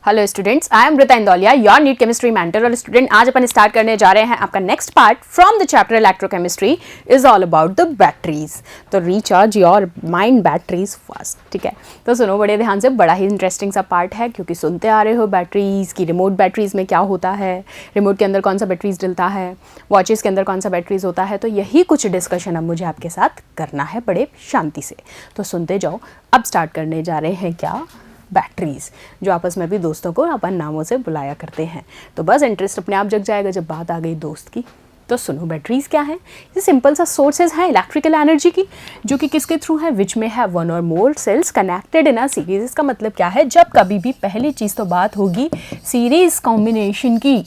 Hello students, I am Rita Indoliya, your NEET chemistry mentor. और student, आज अपन स्टार्ट करने जा रहे हैं आपका next part from the chapter electrochemistry is all about the batteries. तो recharge your mind batteries fast. ठीक है, तो सुनो बड़े ध्यान से, बड़ा ही इंटरेस्टिंग सा पार्ट है क्योंकि सुनते आ रहे हो बैटरीज की, रिमोट बैटरीज में क्या होता है, रिमोट के अंदर कौन सा बैटरीज डलता है, वॉचेस के अंदर कौन सा बैटरीज होता है। तो यही कुछ डिस्कशन अब मुझे आपके साथ करना है बड़े शांति से, तो सुनते जाओ। अब स्टार्ट करने जा रहे हैं क्या, बैटरीज, जो आपस में भी दोस्तों को अपन नामों से बुलाया करते हैं। तो बस इंटरेस्ट अपने आप जग जाएगा जब बात आ गई दोस्त की। तो सुनो, बैटरीज क्या है? ये सिंपल सा सोर्सेज है इलेक्ट्रिकल एनर्जी की, जो कि किसके थ्रू है, विच में है वन और more cells connected in a series. इसका मतलब क्या है, जब कभी भी पहली चीज़ तो बात होगी सीरीज कॉम्बिनेशन की,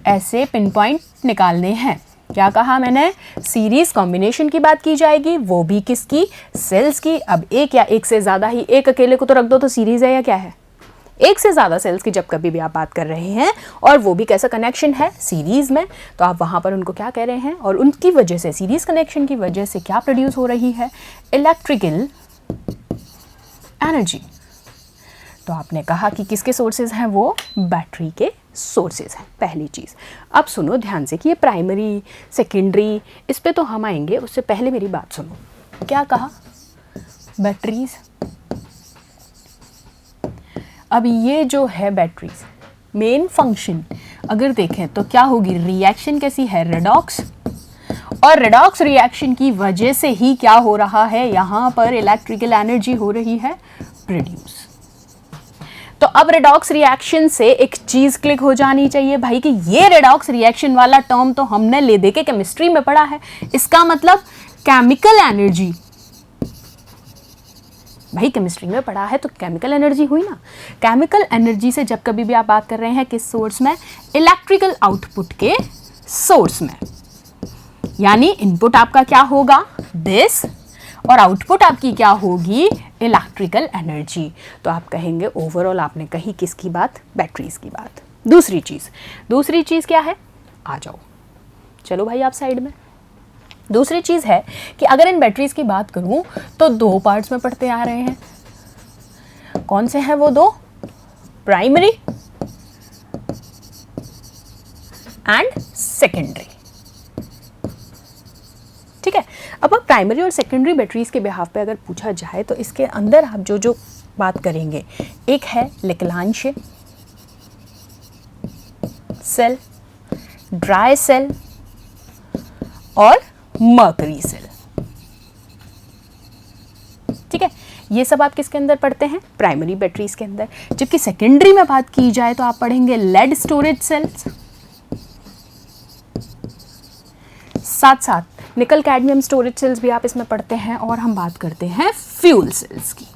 ऐसे पिन पॉइंट निकालने हैं। क्या कहा मैंने? सीरीज कॉम्बिनेशन की बात की जाएगी, वो भी किसकी, सेल्स की। अब एक या एक से ज़्यादा ही, एक अकेले को तो रख दो तो सीरीज है या क्या है, एक से ज़्यादा सेल्स की जब कभी भी आप बात कर रहे हैं, और वो भी कैसा कनेक्शन है, सीरीज में, तो आप वहाँ पर उनको क्या कह रहे हैं, और उनकी वजह से, सीरीज कनेक्शन की वजह से क्या प्रोड्यूस हो रही है, इलेक्ट्रिकल एनर्जी। तो आपने कहा कि किसके सोर्सेज हैं, वो बैटरी के सोर्सेज हैं, पहली चीज़। अब सुनो ध्यान से कि ये प्राइमरी सेकेंडरी, इस पे तो हम आएंगे, उससे पहले मेरी बात सुनो। क्या कहा, बैटरीज। अब ये जो है बैटरीज, मेन फंक्शन अगर देखें तो क्या होगी, रिएक्शन कैसी है, रेडॉक्स, और रेडॉक्स रिएक्शन की वजह से ही क्या हो रहा है, यहाँ पर इलेक्ट्रिकल एनर्जी हो रही है प्रोड्यूस। तो अब रेडॉक्स रिएक्शन से एक चीज क्लिक हो जानी चाहिए भाई कि ये रेडॉक्स रिएक्शन वाला टर्म तो हमने ले दे के केमिस्ट्री में पढ़ा है। इसका मतलब केमिकल एनर्जी, भाई केमिस्ट्री में पढ़ा है तो केमिकल एनर्जी हुई ना। केमिकल एनर्जी से जब कभी भी आप बात कर रहे हैं किस सोर्स में, इलेक्ट्रिकल आउटपुट के सोर्स में, यानी इनपुट आपका क्या होगा, दिस, और आउटपुट आपकी क्या होगी, इलेक्ट्रिकल एनर्जी। तो आप कहेंगे ओवरऑल आपने कही किसकी बात, बैटरीज की बात। दूसरी चीज़ क्या है, आ जाओ, चलो भाई आप साइड में। दूसरी चीज़ है कि अगर इन बैटरीज की बात करूं तो दो पार्ट्स में पढ़ते आ रहे हैं। कौन से हैं वो दो, प्राइमरी एंड सेकेंडरी। ठीक है, अब प्राइमरी और सेकेंडरी बैटरीज के बिहाफ पे अगर पूछा जाए तो इसके अंदर आप जो जो बात करेंगे, एक है लेग्रांज सेल, ड्राई सेल और मर्करी सेल। ठीक है, ये सब आप किसके अंदर पढ़ते हैं, प्राइमरी बैटरीज के अंदर। जबकि सेकेंडरी में बात की जाए तो आप पढ़ेंगे लेड स्टोरेज सेल्स, साथ साथ निकल कैडमियम स्टोरेज सेल्स भी आप इसमें पढ़ते हैं, और हम बात करते हैं फ्यूल सेल्स की।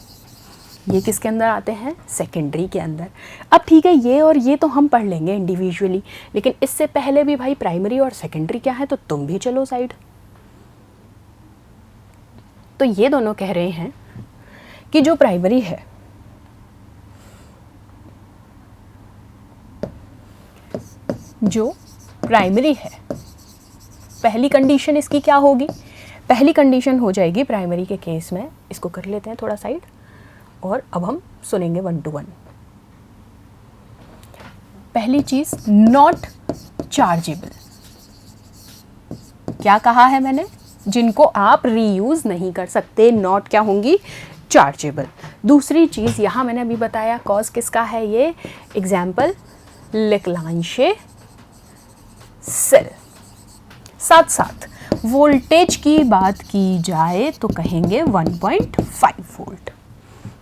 ये किसके अंदर आते हैं, सेकेंडरी के अंदर। अब ठीक है, ये और ये तो हम पढ़ लेंगे इंडिविजुअली, लेकिन इससे पहले भी भाई प्राइमरी और सेकेंडरी क्या है, तो तुम भी चलो साइड। तो ये दोनों कह रहे हैं कि जो प्राइमरी है, पहली कंडीशन इसकी क्या होगी, पहली कंडीशन हो जाएगी प्राइमरी के केस में, इसको कर लेते हैं थोड़ा साइड, और अब हम सुनेंगे 1 to 1। पहली चीज, नॉट चार्जेबल। क्या कहा है मैंने, जिनको आप रीयूज नहीं कर सकते, नॉट क्या होंगी, चार्जेबल। दूसरी चीज यहां मैंने अभी बताया, कॉज किसका है ये, एग्जाम्पल लेग्रांज सेल। साथ साथ वोल्टेज की बात की जाए तो कहेंगे 1.5 वोल्ट।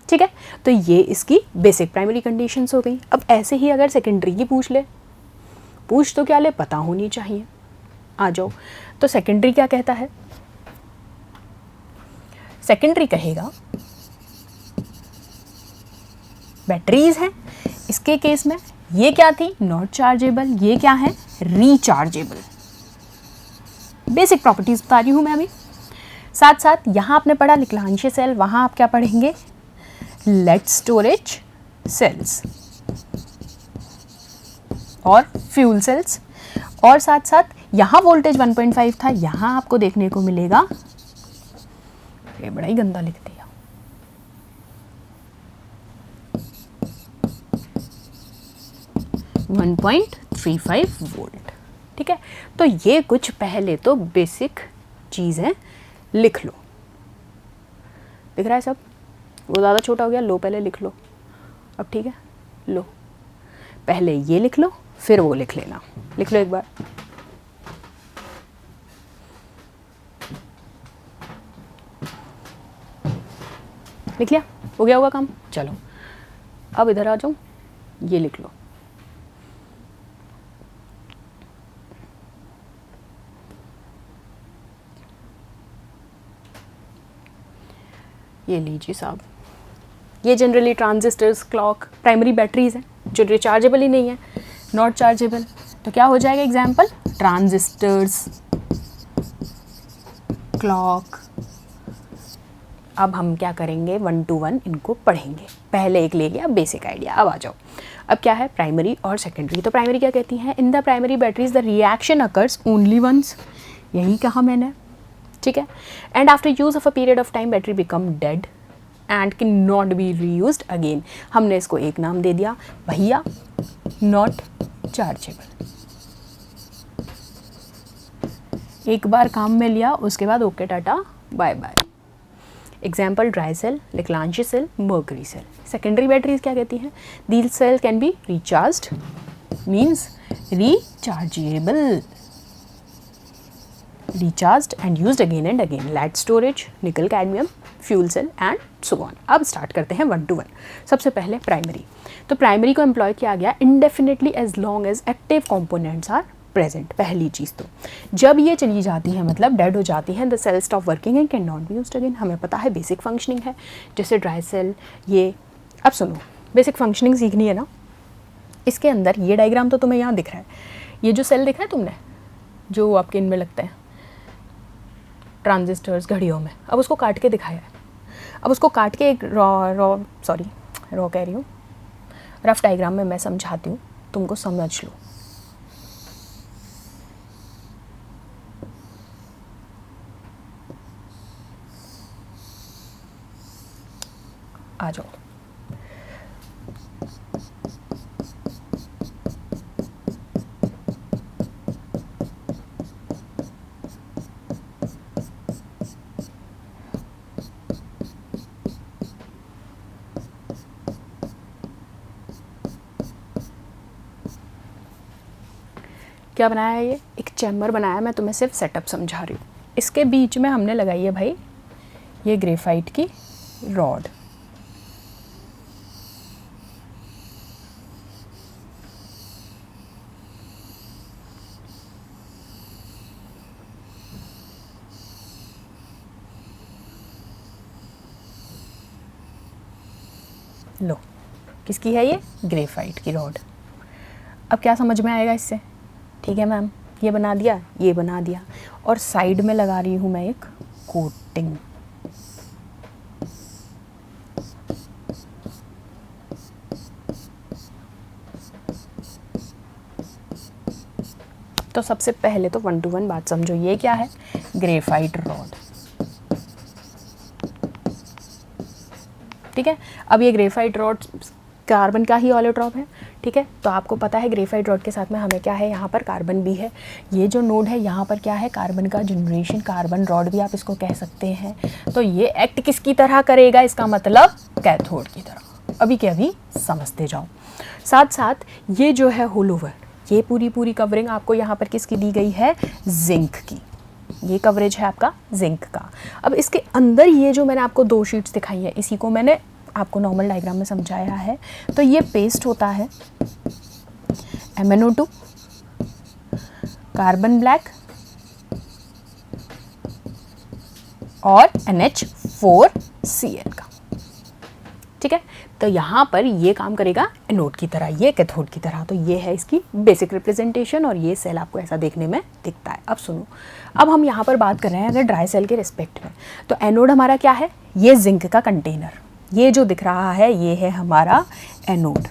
ठीक है, तो ये इसकी बेसिक प्राइमरी कंडीशंस हो गई। अब ऐसे ही अगर सेकेंडरी की पूछ तो क्या ले, पता होनी चाहिए। आ जाओ, तो सेकेंडरी क्या कहता है, सेकेंडरी कहेगा बैटरीज हैं, इसके केस में ये क्या थी, नॉट चार्जेबल, ये क्या है, रिचार्जेबल। बेसिक प्रॉपर्टीज बता रही हूं मैं अभी। साथ साथ यहां आपने पढ़ा लेग्रांज सेल, वहां आप क्या पढ़ेंगे, लेड स्टोरेज सेल्स और फ्यूल सेल्स। और साथ साथ यहां वोल्टेज 1.5 था, यहां आपको देखने को मिलेगा, ये बड़ा ही गंदा लिख दिया, 1.35 वोल्ट। ठीक है, तो ये कुछ पहले तो बेसिक चीज़ है, लिख लो। दिख रहा है सब? वो ज़्यादा छोटा हो गया, लो पहले लिख लो। अब ठीक है, लो पहले ये लिख लो, फिर वो लिख लेना। लिख लो एक बार। लिख लिया? हो गया होगा काम। चलो अब इधर आ जाओ, ये लिख लो। ये लीजिए साहब, ये generally transistors, clock, primary batteries हैं जो रिचार्जेबल ही नहीं है, नॉट चार्जेबल। तो क्या हो जाएगा एग्जाम्पल? Transistors, clock. अब हम क्या करेंगे, 1 to 1 इनको पढ़ेंगे। पहले एक ले गया बेसिक आइडिया, अब आ जाओ। अब क्या है प्राइमरी और सेकेंडरी। तो प्राइमरी क्या कहती हैं? In the primary batteries the reaction occurs only once, यही कहा मैंने। ठीक है, and after use of a period of time battery become dead and can not be reused again. हमने इसको एक नाम दे दिया भैया, नॉट चार्जेबल। एक बार काम में लिया, उसके बाद okay tata bye bye. Example dry cell, Leclanche cell, mercury cell. Secondary batteries क्या कहती हैं? These cells can be recharged, means rechargeable, recharged and used again and again. Lead storage, nickel cadmium, fuel cell and so on. अब start करते हैं 1 to 1। सबसे पहले primary. तो primary को एम्प्लॉय किया गया indefinitely as long as active components are present। पहली चीज़ तो जब ये चली जाती है, मतलब डेड हो जाती हैं, the cell stop working and cannot be used again। हमें पता है बेसिक फंक्शनिंग है, जैसे ड्राई सेल। ये अब सुनो, बेसिक फंक्शनिंग सीखनी है ना। इसके अंदर ये डायग्राम तो तुम्हें यहाँ दिख रहा है, ये जो सेल दिख रहा है तुमने, जो आपके इनमें लगता है ट्रांजिस्टर्स घड़ियों में, अब उसको काट के दिखाया है। अब उसको काट के एक रॉ कह रही हूँ, रफ डायग्राम में मैं समझाती हूँ, तुमको समझ लो। आ जाओ। क्या बनाया है? ये एक चैम्बर बनाया है, मैं तुम्हें सिर्फ सेटअप समझा रही हूँ। इसके बीच में हमने लगाई है भाई ये ग्रेफाइट की रॉड। लो, किसकी है ये? ग्रेफाइट की रॉड। अब क्या समझ में आएगा इससे? ठीक है मैम, ये बना दिया, ये बना दिया, और साइड में लगा रही हूँ मैं एक कोटिंग। तो सबसे पहले तो 1 to 1 बात समझो, ये क्या है? Graphite rod. ठीक है, अब ये ग्रेफाइट रॉड कार्बन का ही ऑलोट्रॉप है। ठीक है, तो आपको पता है ग्रेफाइट रॉड के साथ में हमें क्या है, यहाँ पर कार्बन भी है। ये जो नोड है यहाँ पर क्या है? कार्बन का जनरेशन, कार्बन रॉड भी आप इसको कह सकते हैं। तो ये एक्ट किसकी तरह करेगा? इसका मतलब कैथोड की तरह। अभी के अभी समझते जाओ। साथ साथ ये जो है होल ओवर, ये पूरी कवरिंग आपको यहाँ पर किसकी दी गई है? जिंक की। ये कवरेज है आपका जिंक का। अब इसके अंदर ये जो मैंने आपको 2 शीट्स दिखाई है, इसी को मैंने आपको नॉर्मल डायग्राम में समझाया है। तो ये पेस्ट होता है MnO2, कार्बन ब्लैक और NH4Cl का। ठीक है, तो यहाँ पर ये काम करेगा एनोड की तरह, ये कैथोड की तरह। तो ये है इसकी बेसिक रिप्रेजेंटेशन, और ये सेल आपको ऐसा देखने में दिखता है। अब सुनो, अब हम यहाँ पर बात कर रहे हैं अगर ड्राई सेल के रिस्पेक्ट में, तो एनोड हमारा क्या है? ये जिंक का कंटेनर, ये जो दिख रहा है ये है हमारा एनोड।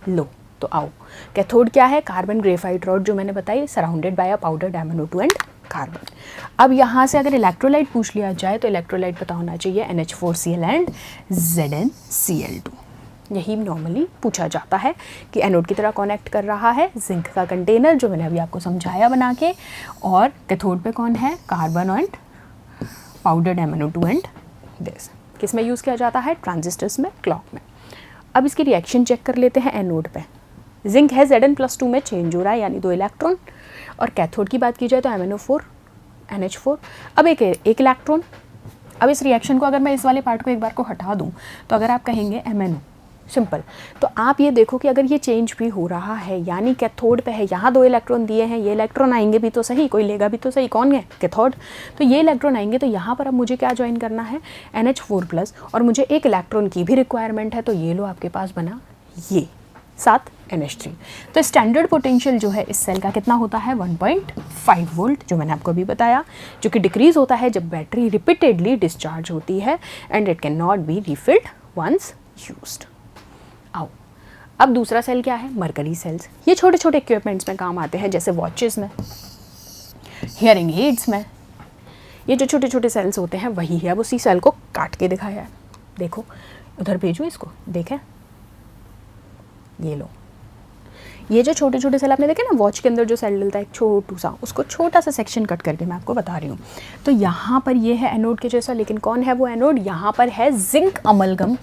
लो, तो आओ, कैथोड क्या है? कार्बन ग्रेफाइट रॉड जो मैंने बताई, surrounded by a powdered MnO2 and carbon. अब यहाँ से अगर इलेक्ट्रोलाइट पूछ लिया जाए तो इलेक्ट्रोलाइट पता होना चाहिए NH4Cl एंड ZnCl2। यही नॉर्मली पूछा जाता है कि एनोड की तरह कौन एक्ट कर रहा है, जिंक का कंटेनर जो मैंने अभी आपको समझाया बना के, और कैथोड पे कौन है, carbon and powdered MnO2 and this. किस में यूज़ किया जाता है, ट्रांजिस्टर्स में, क्लॉक में। अब इसकी रिएक्शन चेक कर लेते हैं एनोड पे। जिंक है Zn+2 में चेंज हो रहा है, यानी 2 इलेक्ट्रॉन, और कैथोड की बात की जाए तो MnO4 NH4, अब एक इलेक्ट्रॉन। अब इस रिएक्शन को अगर मैं इस वाले पार्ट को एक बार को हटा दूं तो अगर आप कहेंगे MnO, सिंपल, तो आप ये देखो कि अगर ये चेंज भी हो रहा है, यानी कैथोड पे है, यहाँ 2 इलेक्ट्रॉन दिए हैं, ये इलेक्ट्रॉन आएंगे भी तो सही, कोई लेगा भी तो सही, कौन है, कैथोड, तो ये इलेक्ट्रॉन आएंगे, तो यहाँ पर अब मुझे क्या ज्वाइन करना है, NH4+, और मुझे एक इलेक्ट्रॉन की भी रिक्वायरमेंट है, तो ये लो आपके पास बना ये 7 NH3। तो स्टैंडर्ड पोटेंशियल जो है इस सेल का कितना होता है, 1.5 वोल्ट, जो मैंने आपको अभी बताया, जो कि डिक्रीज होता है जब बैटरी रिपीटेडली डिस्चार्ज होती है and it can not be refilled once used. आओ, अब दूसरा सेल क्या है, मरकरी सेल्स। ये छोटे छोटे इक्विपमेंट्स में काम आते हैं, जैसे वॉचेस में, हियरिंग एड्स में। ये जो छोटे छोटे सेल्स होते हैं वही है। अब उसी सेल को काट के दिखाया है, देखो उधर भेजो इसको, देखें, ये लो, ये जो छोटे छोटे सेल आपने देखे ना, वॉच के अंदर जो सेल डलता है एक छोटू सा, उसको छोटा सा सेक्शन कट करके मैं आपको बता रही हूँ। तो यहाँ पर ये है एनोड के जैसा, लेकिन कौन है वो एनोड, यहाँ पर है जिंक अमलगम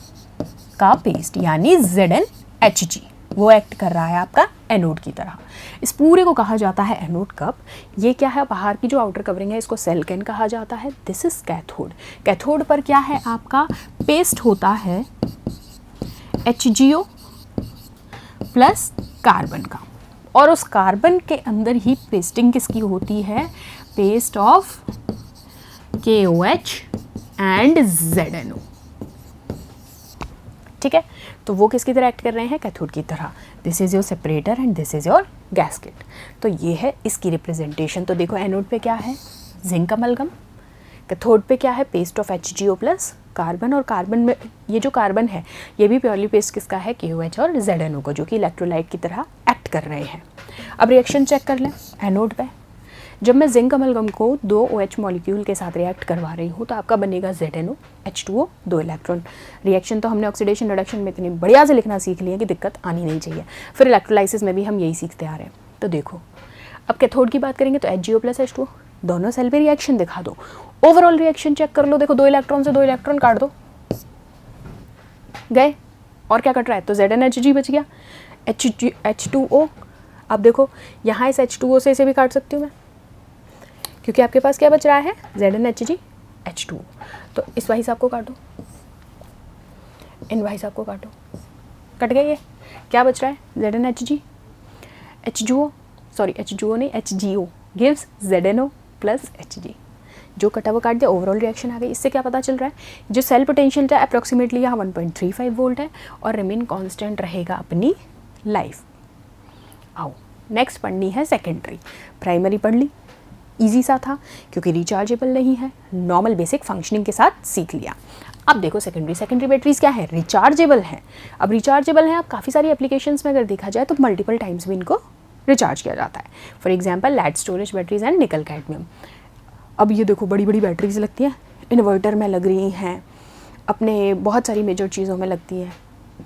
का पेस्ट, यानी ZnHg, वो एक्ट कर रहा है आपका एनोड की तरह। इस पूरे को कहा जाता है एनोड कप। ये क्या है, बाहर की जो आउटर कवरिंग है इसको सेल कैन कहा जाता है। This is cathode. कैथोड पर क्या है आपका पेस्ट होता है HgO प्लस कार्बन का, और उस कार्बन के अंदर ही पेस्टिंग किसकी होती है, paste of KOH and ZnO। ठीक है, तो वो किसकी तरह एक्ट कर रहे हैं, कैथोड की तरह। This is your separator and this is your gasket. तो ये है इसकी रिप्रेजेंटेशन। तो देखो एनोड पे क्या है, जिंक अमलगम, कैथोड पे क्या है, paste of HgO plus carbon, और कार्बन में ये जो कार्बन है ये भी प्योरली पेस्ट किसका है, KOH और ZnO को, जो कि इलेक्ट्रोलाइट की तरह एक्ट कर रहे हैं। अब रिएक्शन चेक कर लें एनोड पे। जब मैं जिंक अमलगम को 2 OH मॉलिक्यूल के साथ रिएक्ट करवा रही हूँ तो आपका बनेगा ZnO H2O 2 इलेक्ट्रॉन। रिएक्शन तो हमने ऑक्सीडेशन रिडक्शन में इतनी बढ़िया से लिखना सीख लिया कि दिक्कत आनी नहीं चाहिए। फिर इलेक्ट्रोलाइसिस में भी हम यही सीखते आ रहे हैं। तो देखो अब कैथोड की बात करेंगे तो HgO प्लस H2O, दोनों सेल पे रिएक्शन दिखा दो, ओवरऑल रिएक्शन चेक कर लो। देखो 2 इलेक्ट्रॉन से 2 इलेक्ट्रॉन काट दो, गए, और क्या कट रहा है, तो ZnHg बच गया, H2O। अब देखो यहाँ इस H2O से इसे भी काट सकती हूँ मैं, क्योंकि आपके पास क्या बच रहा है, ZnHg H2O। तो इस भाई साहब को काटो, इन भाई साहब को काटो, कट गए। ये क्या बच रहा है, ZnHg H2O, सॉरी H2O नहीं HgO gives ZnO plus Hg। जो कटा वो काट दिया, ओवरऑल रिएक्शन आ गई। इससे क्या पता चल रहा है, जो सेल पोटेंशियल था अप्रॉक्सीमेटली यहाँ 1.35 वोल्ट है और रिमेन कांस्टेंट रहेगा अपनी लाइफ। आओ नेक्स्ट पढ़नी है सेकेंडरी। प्राइमरी पढ़ ली, ईजी सा था क्योंकि रिचार्जेबल नहीं है, नॉर्मल बेसिक फंक्शनिंग के साथ सीख लिया। अब देखो सेकेंडरी बैटरीज क्या है, रिचार्जेबल हैं। अब रिचार्जेबल हैं, अब काफ़ी सारी एप्लीकेशंस में अगर देखा जाए तो मल्टीपल टाइम्स भी इनको रिचार्ज किया जाता है। For example lead storage batteries and nickel cadmium. अब ये देखो बड़ी बड़ी बैटरीज लगती हैं, इन्वर्टर में लग रही हैं, अपने बहुत सारी मेजर चीज़ों में लगती हैं।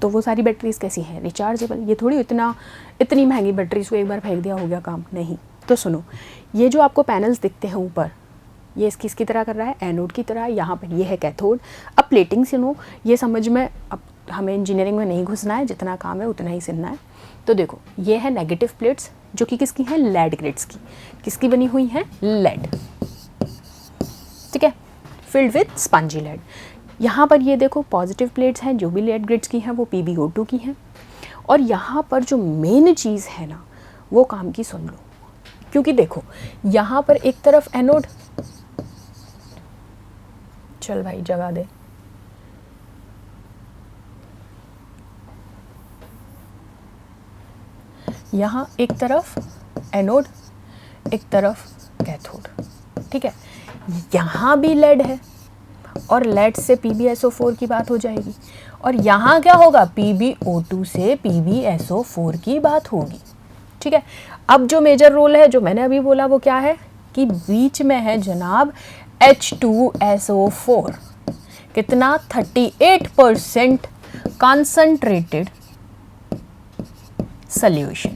तो वो सारी बैटरीज कैसी हैं, रिचार्जेबल। ये थोड़ी इतनी महंगी बैटरीज को एक बार फेंक दिया हो गया काम, नहीं। तो सुनो, ये जो आपको पैनल्स दिखते हैं ऊपर, ये किसकी तरह कर रहा है, एनोड की तरह। यहाँ पर ये है कैथोड। अब प्लेटिंग सुनो, ये समझ में, अब हमें इंजीनियरिंग में नहीं घुसना है, जितना काम है उतना ही सुनना है। तो देखो ये है नेगेटिव प्लेट्स, जो कि किसकी हैं, लेड ग्रिड्स की। किसकी बनी हुई हैं, लेड, ठीक है, फिल्ड विथ स्पंजी लेड। यहाँ पर ये देखो पॉजिटिव प्लेट्स हैं, जो भी लेड ग्रिड्स की हैं वो PbO2 की हैं। और यहाँ पर जो मेन चीज़ है ना, वो काम की सुन लो, क्योंकि देखो यहाँ पर एक तरफ एनोड, चल भाई जगा दे, यहाँ एक तरफ एनोड, एक तरफ कैथोड, ठीक है। यहाँ भी लेड है और लेड से PbSO4 की बात हो जाएगी, और यहाँ क्या होगा, PbO2 से PbSO4 की बात होगी, ठीक है। अब जो मेजर रोल है, जो मैंने अभी बोला, वो क्या है कि बीच में है जनाब H2SO4। कितना, 38% concentrated solution।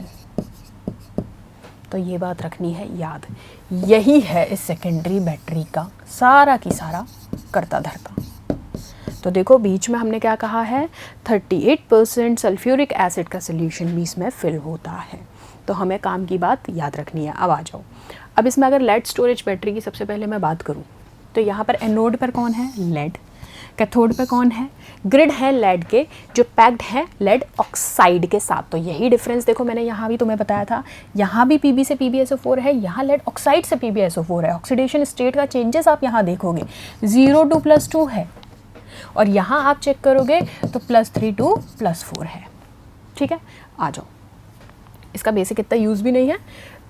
तो ये बात रखनी है याद, यही है इस सेकेंडरी बैटरी का सारा की सारा करता धरता। तो देखो बीच में हमने क्या कहा है, 38% सल्फ्यूरिक एसिड का सोल्यूशन भी इसमें फिल होता है। तो हमें काम की बात याद रखनी है। अब आ जाओ, अब इसमें अगर लेड स्टोरेज बैटरी की सबसे पहले मैं बात करूं तो यहाँ पर एनोड पर कौन है, लेड। कैथोड पे कौन है, ग्रिड है लेड के जो पैक्ड है लेड ऑक्साइड के साथ। तो यही डिफरेंस देखो मैंने यहाँ भी तुम्हें बताया था, यहाँ भी Pb से PbSO4 है, यहाँ लेड ऑक्साइड से PbSO4 है। ऑक्सीडेशन स्टेट का चेंजेस आप यहाँ देखोगे 0 to +2 है, और यहाँ आप चेक करोगे तो +3 to +4 है। ठीक है, आ जाओ, इसका बेसिक इतना यूज़ भी नहीं है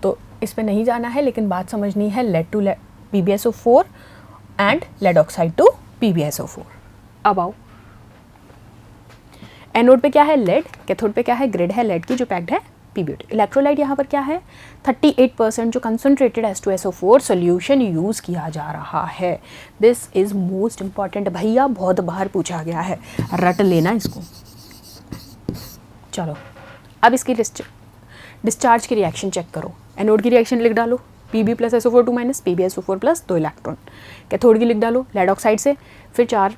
तो इस पर नहीं जाना है, लेकिन बात समझनी है lead to PbSO4 and lead oxide to PbSO4। अब आओ, एनोड पे क्या है लेड, कैथोड पे क्या है ग्रिड है लेड की जो पैक्ड है PbO2। इलेक्ट्रोलाइट यहाँ पर क्या है 38% जो कंसनट्रेटेड H2SO4 सोल्यूशन यूज़ किया जा रहा है। दिस इज़ मोस्ट इम्पॉर्टेंट भैया, बहुत बार पूछा गया है, रट लेना इसको। चलो अब इसकी डिस्चार्ज की रिएक्शन चेक करो। एनोड की रिएक्शन लिख डालो, Pb + SO4 2 - PbSO4 + 2 electron. Cathode की लिख डालो लेड ऑक्साइड से, फिर 4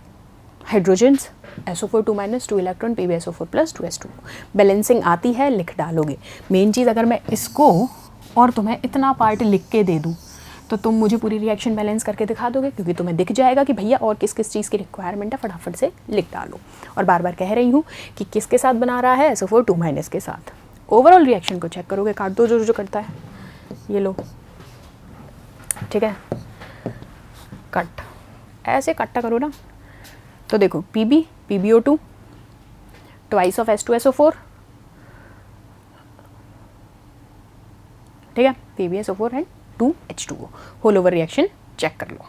hydrogens SO4 2 - 2 electron PbSO4 + 2s2। Balancing आती है, लिख डालोगे। मेन चीज़ अगर मैं इसको और तुम्हें इतना पार्ट लिख के दे दूँ तो तुम मुझे पूरी रिएक्शन बैलेंस करके दिखा दोगे, क्योंकि तुम्हें दिख जाएगा कि भैया और किस किस चीज़ की रिक्वायरमेंट है, फटाफट से लिख डालो। और बार बार कह रही हूँ कि किसके साथ बना रहा है, SO4 2 - के साथ। ओवरऑल रिएक्शन को चेक करोगे, काट दो जो करता है, ये लो, ठीक है, कट, ऐसे कट्टा करो ना। तो देखो Pb PbO2 twice of H2SO4, ठीक है, PbSO4 and 2H2O। Whole over reaction check कर लो।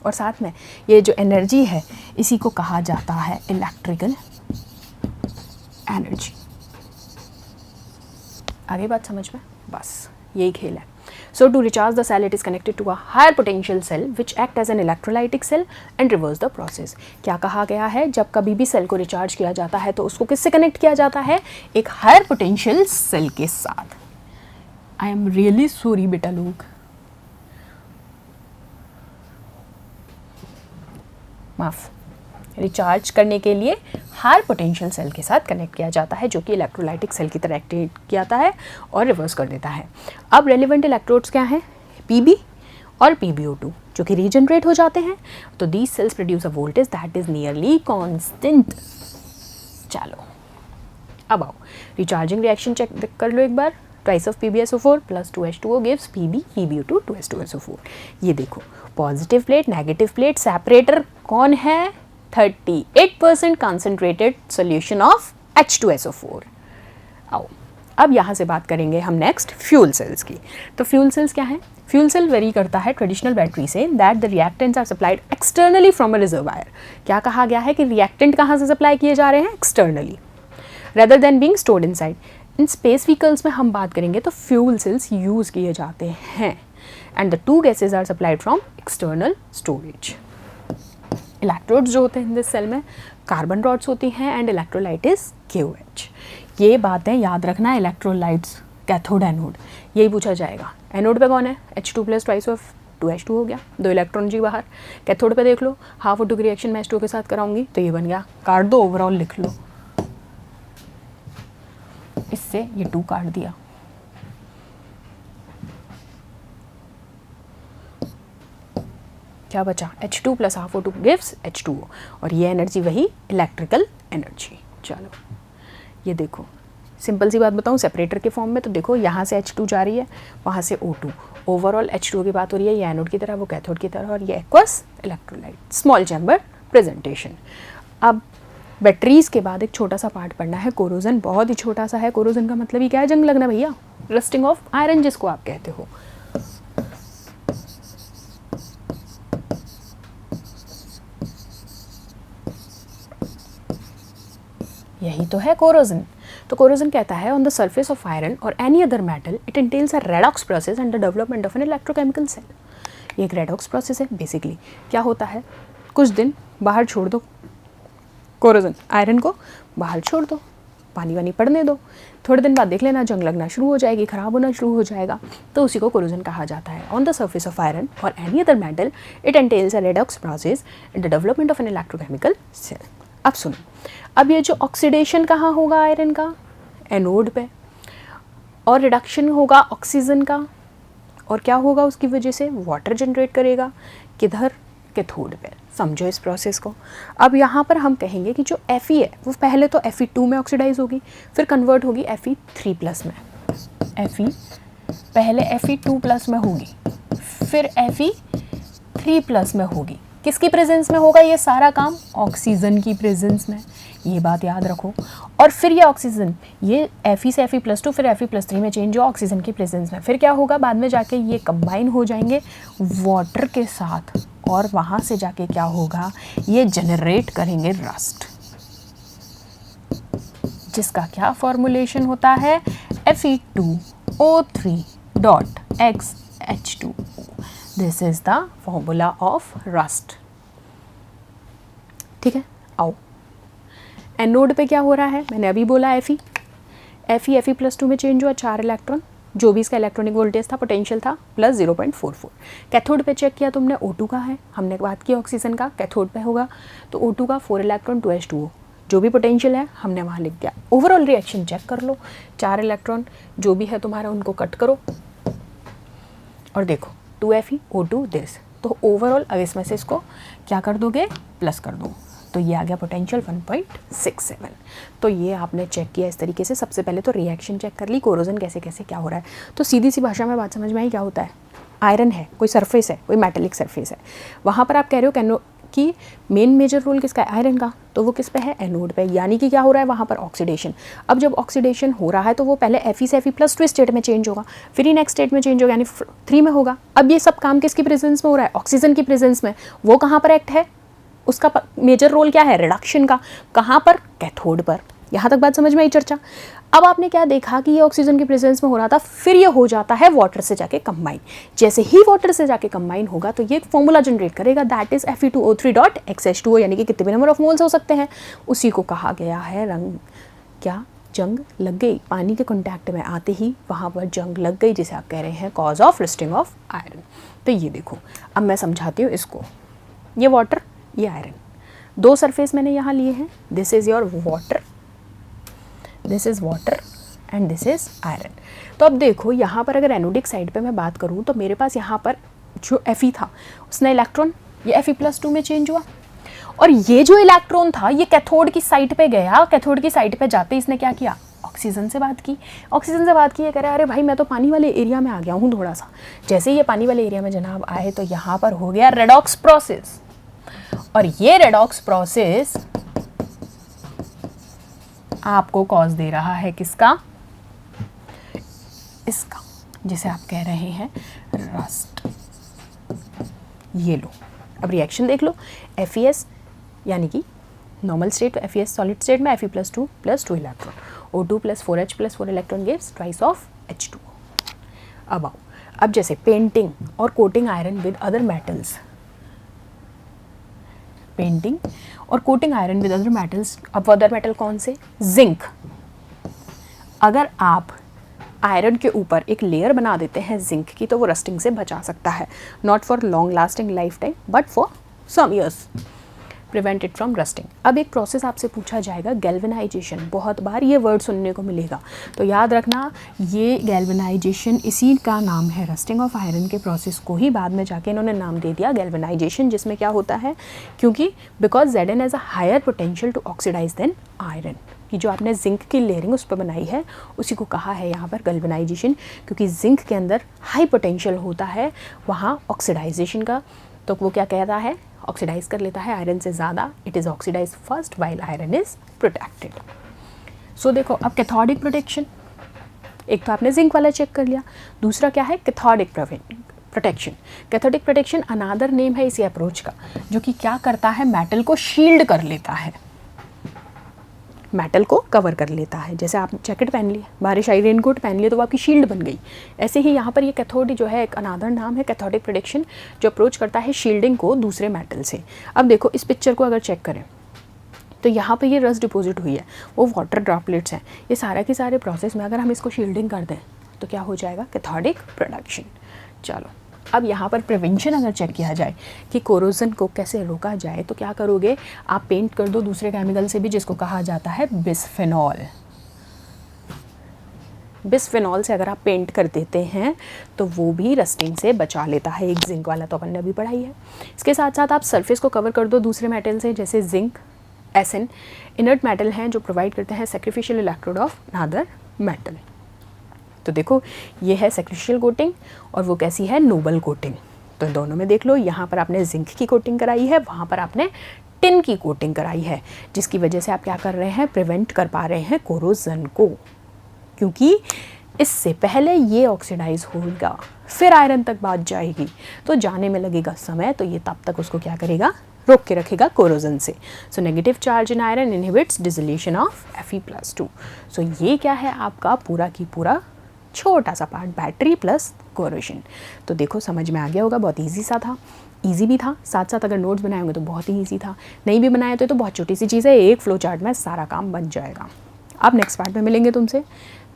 और साथ में ये जो एनर्जी है इसी को कहा जाता है इलेक्ट्रिकल एनर्जी। आगे बात समझ में, बस यही खेल है। So to recharge the cell, it is connected to a higher potential cell which act as an electrolytic cell and reverse the process। क्या कहा गया है, जब कभी भी सेल को रिचार्ज किया जाता है तो उसको किससे कनेक्ट किया जाता है, एक हायर पोटेंशियल सेल के साथ। आई एम रियली सॉरी बेटा लोग, माफ, रिचार्ज करने के लिए हायर पोटेंशियल सेल के साथ कनेक्ट किया जाता है, जो कि इलेक्ट्रोलाइटिक सेल की तरह एक्ट किया है और रिवर्स कर देता है। अब रेलिवेंट इलेक्ट्रोड्स क्या हैं, Pb और PbO2 जो कि रीजनरेट हो जाते हैं। तो these cells produce a voltage that is nearly constant. चलो अब आओ, रिचार्जिंग रिएक्शन चेक कर लो एक बार। Twice of PbSO4 + 2H2O gives Pb PbO2 2H2SO4। ये देखो positive plate negative plate, separator कौन है, 38% कंसनट्रेटेड सॉल्यूशन ऑफ H2SO4। आओ अब यहाँ से बात करेंगे हम नेक्स्ट फ्यूल सेल्स की। तो फ्यूल सेल्स क्या है, फ्यूल सेल वेरी करता है ट्रेडिशनल बैटरी से, that the reactants are supplied externally from a reservoir. क्या कहा गया है कि रिएक्टेंट कहाँ से सप्लाई किए जा रहे हैं, externally, rather than being stored inside. In space vehicles में हम बात करेंगे तो फ्यूल सेल्स यूज़ किए जाते हैं, and the 2 gases are supplied from external storage. Electrodes जो होते हैं इस सेल में कार्बन रॉड्स होती हैं एंड इलेक्ट्रोलाइट इज KOH। ये बातें याद रखना, इलेक्ट्रोलाइट्स कैथोड एनोड यही पूछा जाएगा। एनोड पे कौन है, H2 + ट्वाइस ऑफ 2H2 हो गया, 2 इलेक्ट्रॉन जी बाहर। कैथोड पे देख लो, हाफ O2 की रिएक्शन मैं H2 के साथ कराऊंगी तो ये बन गया, काट दो, ओवरऑल लिख लो, इससे ये 2 काट दिया। क्या बचा, H2 + half O2 gives H2O, और ये एनर्जी वही इलेक्ट्रिकल एनर्जी। चलो ये देखो, सिंपल सी बात बताऊँ सेपरेटर के फॉर्म में, तो देखो यहाँ से H2 जा रही है, वहाँ से O2, ओवरऑल H2O की बात हो रही है, ये एनोड की तरह वो कैथोड की तरह, और ये aqueous electrolyte, small chamber presentation. अब बैटरीज के बाद एक छोटा सा पार्ट पढ़ना है, कोरोजन, बहुत ही छोटा सा है। कोरोजन का मतलब ही क्या है, जंग लगना भैया, रस्टिंग ऑफ आयरन जिसको आप कहते हो। यही तो है कोरोजन। तो कोरोजन कहता है on the surface of iron और any other metal it entails a redox process and the development of an electrochemical cell. ये एक रेडॉक्स प्रोसेस है। बेसिकली क्या होता है, कुछ दिन बाहर छोड़ दो, कोरोजन, आयरन को बाहर छोड़ दो, पानी वानी पड़ने दो, थोड़े दिन बाद देख लेना जंग लगना शुरू हो जाएगी, ख़राब होना शुरू हो जाएगा, तो उसी को कोरोजन कहा जाता है। On the surface of iron और any other metal it entails a redox process in the development of an electrochemical cell. अब सुनो, अब ये जो ऑक्सीडेशन कहाँ होगा आयरन का, एनोड पे, और रिडक्शन होगा ऑक्सीजन का, और क्या होगा उसकी वजह से, वाटर जनरेट करेगा, किधर, कैथोड पे। समझो इस प्रोसेस को। अब यहाँ पर हम कहेंगे कि जो Fe है वो पहले तो Fe2 में ऑक्सीडाइज होगी, फिर कन्वर्ट होगी Fe3+ में। Fe पहले Fe2+ में होगी, फिर Fe3+ में होगी। किसकी प्रेजेंस में होगा ये सारा काम, ऑक्सीजन की प्रेजेंस में, ये बात याद रखो। और फिर ये ऑक्सीजन, ये Fe से Fe+2 फिर Fe+3 में चेंज हो ऑक्सीजन की प्रेजेंस में, फिर क्या होगा, बाद में जाके ये कंबाइन हो जाएंगे वाटर के साथ, और वहाँ से जाके क्या होगा, ये जनरेट करेंगे रस्ट, जिसका क्या फॉर्मूलेशन होता है, Fe2O3.XH2O। This is the formula of rust. ठीक है, आओ एनोड पे क्या हो रहा है, मैंने अभी बोला Fe+2 में चेंज हुआ 4 इलेक्ट्रॉन, जो भी इसका इलेक्ट्रॉनिक वोल्टेज था, पोटेंशियल था +0.44। कैथोड पे चेक किया तुमने, O2 का है, हमने बात की ऑक्सीजन का, कैथोड पे होगा तो O2 का 4 इलेक्ट्रॉन 2H2O, जो भी पोटेंशियल है हमने वहाँ लिख दिया। ओवरऑल रिएक्शन चेक कर लो, 4 इलेक्ट्रॉन जो भी है तुम्हारा उनको कट करो और देखो 2Fe O2 दिस, तो ओवरऑल अब इसमें से इसको क्या कर दोगे, प्लस कर दो, तो ये आ गया पोटेंशियल 1.67। तो ये आपने चेक किया इस तरीके से। सबसे पहले तो रिएक्शन चेक कर ली, कोरोजन कैसे कैसे क्या हो रहा है। तो सीधी सी भाषा में बात समझ में आई, क्या होता है, आयरन है, कोई सरफेस है, कोई मेटेलिक सरफेस है, वहाँ पर आप कह रहे हो कि मेन मेजर रोल किसका है, आयरन का, तो वो किस पे है, एनोड पे। यानी कि क्या हो रहा है वहाँ पर, ऑक्सीडेशन। अब जब ऑक्सीडेशन हो रहा है तो वो पहले Fe से Fe+2 स्टेट में चेंज होगा, फिर ही नेक्स्ट स्टेट में चेंज होगा, यानी 3 में होगा। अब ये सब काम किसकी प्रेजेंस में हो रहा है, ऑक्सीजन की प्रेजेंस में। वो कहाँ पर एक्ट है, उसका मेजर रोल क्या है, रिडक्शन का, कहाँ पर, कैथोड पर। यहाँ तक बात समझ में आई चर्चा। अब आपने क्या देखा कि ये ऑक्सीजन की प्रेजेंस में हो रहा था, फिर ये हो जाता है वाटर से जाके कंबाइन। जैसे ही वाटर से जाके कंबाइन होगा तो ये फॉर्मूला जनरेट करेगा, दैट इज Fe2O3.XH2O, यानी कि कितने भी नंबर ऑफ मोल्स हो सकते हैं। उसी को कहा गया है रंग, क्या, जंग लग गई, पानी के कॉन्टैक्ट में आते ही वहाँ पर जंग लग गई, जिसे आप कह रहे हैं cause of rusting of iron. तो ये देखो, अब मैं समझाती हूँ इसको। ये वाटर, ये आयरन, 2 सरफेस मैंने यहाँ लिए हैं, this is your water, this is water and this is iron. तो अब देखो यहाँ पर अगर एनोडिक साइड पे मैं बात करूँ तो मेरे पास यहाँ पर जो Fe था उसने इलेक्ट्रॉन ये Fe+2 में चेंज हुआ, और ये जो इलेक्ट्रॉन था ये कैथोड की साइड पे गया। कैथोड की साइड पे जाते इसने क्या किया, ऑक्सीजन से बात की। ऑक्सीजन से बात की, ये कह रहा है अरे भाई मैं तो पानी वाले एरिया में आ गया हूँ थोड़ा सा। जैसे ये पानी वाले एरिया में जनाब आए तो यहाँ पर हो गया रेडॉक्स प्रोसेस, और ये रेडॉक्स प्रोसेस आपको कॉज दे रहा है किसका, इसका, जिसे आप कह रहे हैं रस्ट। ये लो, अब रिएक्शन देख लो। FeS यानी कि normal state, FeS solid state में Fe+2 + 2 electron, O2 + 4H + 4 electron gives twice of H2O। अब आओ, अब जैसे पेंटिंग और coating iron with other metals, painting और coating iron with other metals. अब अदर मेटल कौन से, जिंक। अगर आप आयरन के ऊपर एक लेयर बना देते हैं जिंक की तो वो रस्टिंग से बचा सकता है, not for long lasting life time but for some years, prevent it from rusting. अब एक प्रोसेस आपसे पूछा जाएगा, गैल्वेनाइजेशन, बहुत बार ये वर्ड सुनने को मिलेगा, तो याद रखना ये गैल्वेनाइजेशन इसी का नाम है। रस्टिंग ऑफ आयरन के प्रोसेस को ही बाद में जाके इन्होंने नाम दे दिया गैल्वेनाइजेशन, जिसमें क्या होता है, क्योंकि because Zn has a higher potential to oxidise than iron, कि जो आपने जिंक की लेयरिंग उस पर बनाई है उसी को कहा है यहाँ पर गैल्वेनाइजेशन, क्योंकि जिंक के अंदर हाई पोटेंशियल होता है वहाँ ऑक्सीडाइजेशन का। तो वो क्या कहता है, ऑक्सीडाइज कर लेता है आयरन से ज़्यादा, it is oxidise first while iron is protected. So देखो, अब कैथोडिक प्रोटेक्शन, एक तो आपने जिंक वाला चेक कर लिया, दूसरा क्या है, कैथोडिक प्रोटेक्शन। कैथोडिक प्रोटेक्शन अनादर नेम है इसी अप्रोच का, जो कि क्या करता है, मेटल को शील्ड कर लेता है, मेटल को कवर कर लेता है। जैसे आप जैकेट पहन लिए, बारिश आई, रेनकोट पहन लिए तो वो आपकी शील्ड बन गई। ऐसे ही यहाँ पर ये कैथोड जो है एक अनादर नाम है कैथोडिक प्रोटेक्शन, जो अप्रोच करता है शील्डिंग को दूसरे मेटल से। अब देखो इस पिक्चर को अगर चेक करें तो यहाँ पे ये रस्ट डिपॉजिट हुई है, वो वाटर ड्रॉपलेट्स हैं। ये सारा के सारे प्रोसेस में अगर हम इसको शील्डिंग कर दें तो क्या हो जाएगा, कैथोडिक प्रोडक्शन। चलो अब यहाँ पर प्रिवेंशन अगर चेक किया जाए कि कोरोजन को कैसे रोका जाए, तो क्या करोगे, आप पेंट कर दो दूसरे केमिकल से भी, जिसको कहा जाता है बिस्फेनॉल। बिस्फेनॉल से अगर आप पेंट कर देते हैं तो वो भी रस्टिंग से बचा लेता है। एक जिंक वाला तो अपन ने अभी पढ़ाई है। इसके साथ साथ आप सरफेस को कवर कर दो दूसरे मेटल से, जैसे जिंक, एसएन, इनर्ट मेटल हैं जो प्रोवाइड करते हैं sacrificial electrode of another metal. तो देखो ये है सैक्रिफिशियल कोटिंग और वो कैसी है, नोबल कोटिंग। तो इन दोनों में देख लो, यहाँ पर आपने जिंक की कोटिंग कराई है, वहाँ पर आपने टिन की कोटिंग कराई है, जिसकी वजह से आप क्या कर रहे हैं, प्रिवेंट कर पा रहे हैं कोरोजन को, क्योंकि इससे पहले ये ऑक्सीडाइज होगा फिर आयरन तक बात जाएगी, तो जाने में लगेगा समय, तो ये तब तक उसको क्या करेगा, रोक के रखेगा कोरोजन से। So negative charge in iron inhibits dissolution of Fe+2। सो ये क्या है, आपका पूरा की पूरा छोटा सा पार्ट, बैटरी प्लस कोरोजन। तो देखो समझ में आ गया होगा, बहुत ईजी सा था, ईजी भी था, साथ साथ अगर नोट्स बनाए होंगे तो बहुत ही ईजी था, नहीं भी बनाया तो बहुत छोटी सी चीज़ है, एक फ्लो चार्ट में सारा काम बन जाएगा। अब नेक्स्ट पार्ट में मिलेंगे तुमसे,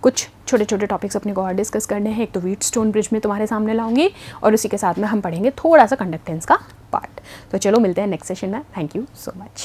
कुछ छोटे छोटे टॉपिक्स अपने को और डिस्कस करने हैं। एक तो व्हीटस्टोन ब्रिज में तुम्हारे सामने लाऊंगी और उसी के साथ में हम पढ़ेंगे थोड़ा सा कंडक्टेंस का पार्ट। तो चलो मिलते हैं नेक्स्ट सेशन में। Thank you so much.